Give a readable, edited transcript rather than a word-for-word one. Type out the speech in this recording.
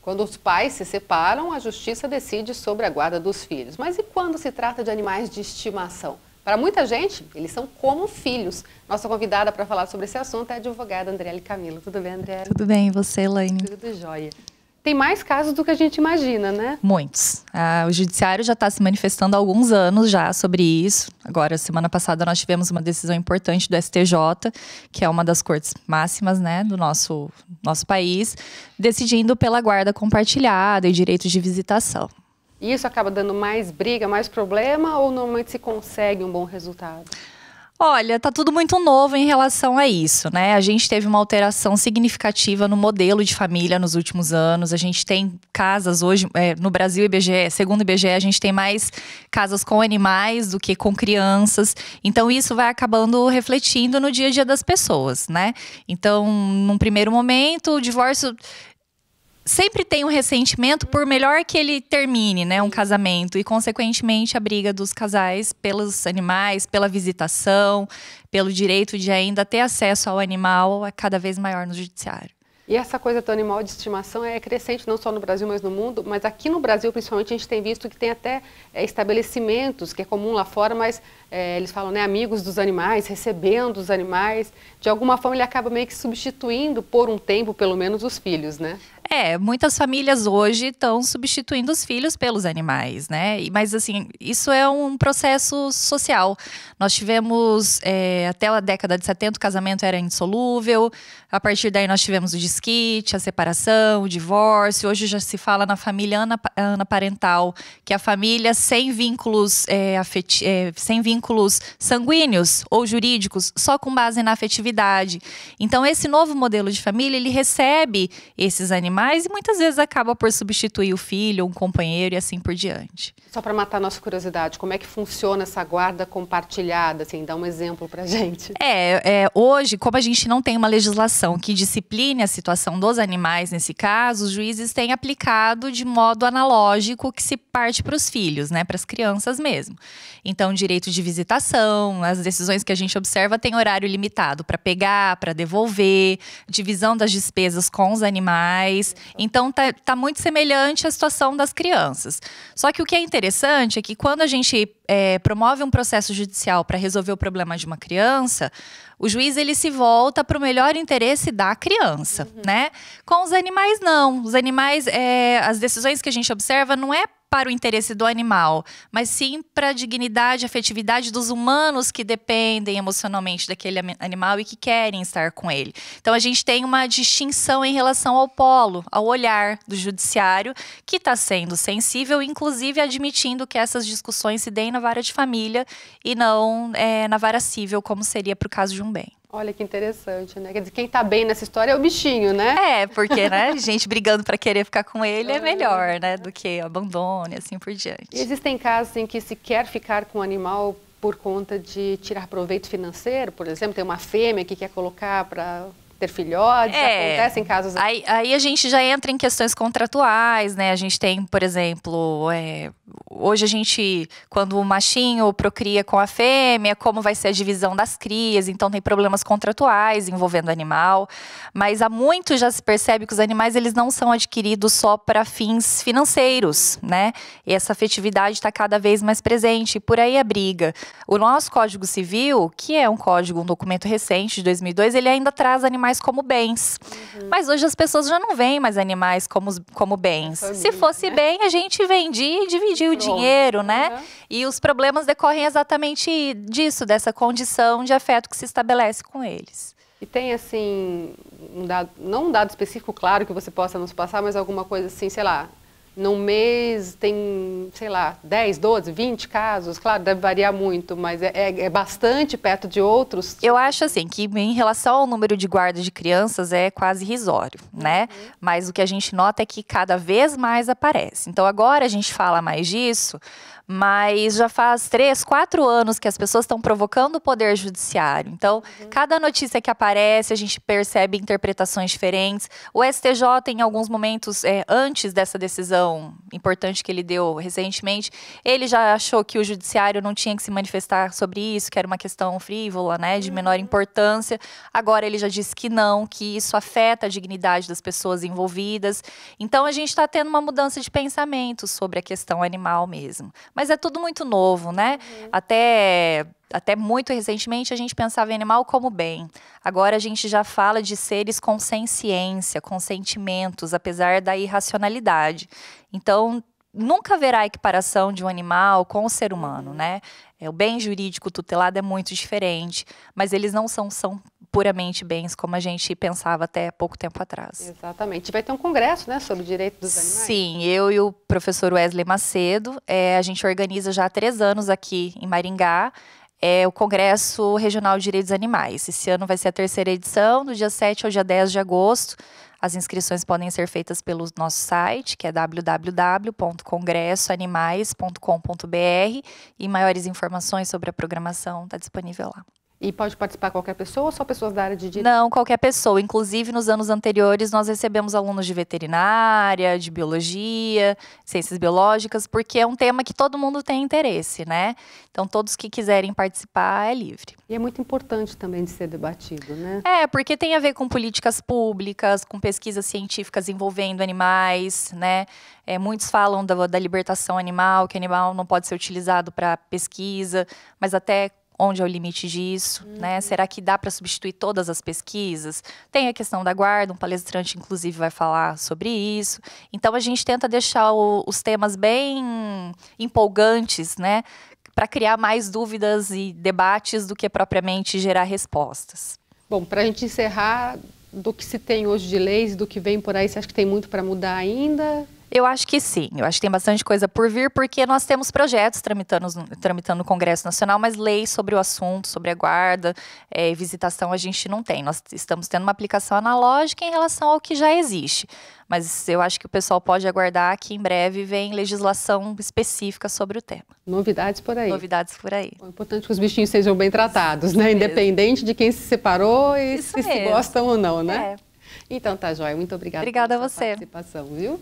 Quando os pais se separam, a justiça decide sobre a guarda dos filhos. Mas e quando se trata de animais de estimação? Para muita gente, eles são como filhos. Nossa convidada para falar sobre esse assunto é a advogada Andriele Camilo. Tudo bem, Andriele? Tudo bem, e você, Elaine? Tudo jóia. Tem mais casos do que a gente imagina, né? Muitos. O judiciário já está se manifestando há alguns anos já sobre isso. Agora, semana passada, nós tivemos uma decisão importante do STJ, que é uma das cortes máximas, né, do nosso país, decidindo pela guarda compartilhada e direitos de visitação. E isso acaba dando mais briga, mais problema, ou normalmente se consegue um bom resultado? Olha, tá tudo muito novo em relação a isso, né? A gente teve uma alteração significativa no modelo de família nos últimos anos. A gente tem casas hoje, no Brasil, IBGE, segundo o IBGE, a gente tem mais casas com animais do que com crianças. Então, isso vai acabando refletindo no dia a dia das pessoas, né? Então, num primeiro momento, o divórcio sempre tem um ressentimento por melhor que ele termine, né, um casamento. E, consequentemente, a briga dos casais pelos animais, pela visitação, pelo direito de ainda ter acesso ao animal é cada vez maior no judiciário. E essa coisa do animal de estimação é crescente não só no Brasil, mas no mundo. Mas aqui no Brasil, principalmente, a gente tem visto que tem até estabelecimentos, que é comum lá fora, mas eles falam, né, amigos dos animais, recebendo os animais. De alguma forma, ele acaba meio que substituindo, por um tempo, pelo menos, os filhos, né? Muitas famílias hoje estão substituindo os filhos pelos animais, né? Mas, assim, isso é um processo social. Nós tivemos, até a década de 70, o casamento era indissolúvel. A partir daí, nós tivemos o desquite, a separação, o divórcio. Hoje já se fala na família anaparental, que é a família sem vínculos, sem vínculos sanguíneos ou jurídicos, só com base na afetividade. Então, esse novo modelo de família, ele recebe esses animais e muitas vezes acaba por substituir o filho, um companheiro e assim por diante. Só para matar a nossa curiosidade, como é que funciona essa guarda compartilhada? Assim, dá um exemplo para a gente. Hoje, como a gente não tem uma legislação que discipline a situação dos animais nesse caso, os juízes têm aplicado de modo analógico que se parte para os filhos, né, para as crianças mesmo. Então, direito de visitação, as decisões que a gente observa têm horário limitado para pegar, para devolver, divisão das despesas com os animais. Então, tá muito semelhante à situação das crianças. Só que o que é interessante é que quando a gente promove um processo judicial para resolver o problema de uma criança, o juiz ele se volta para o melhor interesse da criança, né? Com os animais, não. Os animais, as decisões que a gente observa não é para o interesse do animal, mas sim para a dignidade, a afetividade dos humanos que dependem emocionalmente daquele animal e que querem estar com ele. Então, a gente tem uma distinção em relação ao polo, ao olhar do judiciário, que está sendo sensível, inclusive admitindo que essas discussões se deem na vara de família e não na vara cível, como seria para o caso de um bem. Olha que interessante, né? Quer dizer, quem tá bem nessa história é o bichinho, né? Porque, né, gente brigando para querer ficar com ele é melhor, né, do que abandono e assim por diante. E existem casos em que se quer ficar com o animal por conta de tirar proveito financeiro, por exemplo, tem uma fêmea que quer colocar para ter filhotes, acontecem casos assim. Aí a gente já entra em questões contratuais, né? A gente tem, por exemplo, hoje a gente, quando o machinho procria com a fêmea, como vai ser a divisão das crias, então tem problemas contratuais envolvendo o animal, mas há muito já se percebe que os animais eles não são adquiridos só para fins financeiros, né? E essa afetividade está cada vez mais presente, e por aí a briga. O nosso Código Civil, que é um documento recente de 2002, ele ainda traz animais como bens. Mas hoje as pessoas já não veem mais animais como bens. Família, se fosse bem, a gente vendia e dividia o dinheiro, né? E os problemas decorrem exatamente disso, dessa condição de afeto que se estabelece com eles. E tem, assim, não um dado específico, claro, que você possa nos passar, mas alguma coisa assim, sei lá, num mês tem, sei lá, 10, 12, 20 casos, claro, deve variar muito, mas é bastante perto de outros. Eu acho assim, que em relação ao número de guarda de crianças é quase irrisório, né? Mas o que a gente nota é que cada vez mais aparece. Então agora a gente fala mais disso, mas já faz 3, 4 anos que as pessoas estão provocando o poder judiciário. Então, cada notícia que aparece, a gente percebe interpretações diferentes. O STJ, em alguns momentos, antes dessa decisão, declaração importante que ele deu recentemente, ele já achou que o judiciário não tinha que se manifestar sobre isso, que era uma questão frívola, né, de menor importância. Agora ele já disse que não, que isso afeta a dignidade das pessoas envolvidas. Então a gente está tendo uma mudança de pensamento sobre a questão animal mesmo. Mas é tudo muito novo, né? Até muito recentemente a gente pensava em animal como bem. Agora a gente já fala de seres com consciência, com sentimentos, apesar da irracionalidade. Então, nunca haverá equiparação de um animal com o ser humano, né? O bem jurídico tutelado é muito diferente, mas eles não são puramente bens como a gente pensava até pouco tempo atrás. Exatamente. Vai ter um congresso, né, sobre o direito dos animais? Sim, eu e o professor Wesley Macedo, a gente organiza já há 3 anos aqui em Maringá, o Congresso Regional de Direitos dos Animais. Esse ano vai ser a 3ª edição, do dia 7 ao dia 10 de agosto. As inscrições podem ser feitas pelo nosso site, que é www.congressoanimais.com.br, e maiores informações sobre a programação está disponível lá. E pode participar qualquer pessoa ou só pessoas da área de direito? Não, qualquer pessoa. Inclusive, nos anos anteriores, nós recebemos alunos de veterinária, de biologia, ciências biológicas, porque é um tema que todo mundo tem interesse, né? Então, todos que quiserem participar, é livre. E é muito importante também de ser debatido, né? Porque tem a ver com políticas públicas, com pesquisas científicas envolvendo animais, né? Muitos falam da libertação animal, que o animal não pode ser utilizado para pesquisa, mas até onde é o limite disso, né? Será que dá para substituir todas as pesquisas? Tem a questão da guarda, um palestrante, inclusive, vai falar sobre isso. Então, a gente tenta deixar os temas bem empolgantes, né? Para criar mais dúvidas e debates do que propriamente gerar respostas. Bom, para a gente encerrar, do que se tem hoje de leis, do que vem por aí, você acha que tem muito para mudar ainda? Eu acho que sim, eu acho que tem bastante coisa por vir, porque nós temos projetos tramitando no Congresso Nacional, mas leis sobre o assunto, sobre a guarda, visitação a gente não tem. Nós estamos tendo uma aplicação analógica em relação ao que já existe. Mas eu acho que o pessoal pode aguardar que em breve vem legislação específica sobre o tema. Novidades por aí. Novidades por aí. É importante que os bichinhos sejam bem tratados, né? Independente de quem se separou e se gostam ou não, né? Então tá, joia. Muito obrigada pela a você. Participação, viu?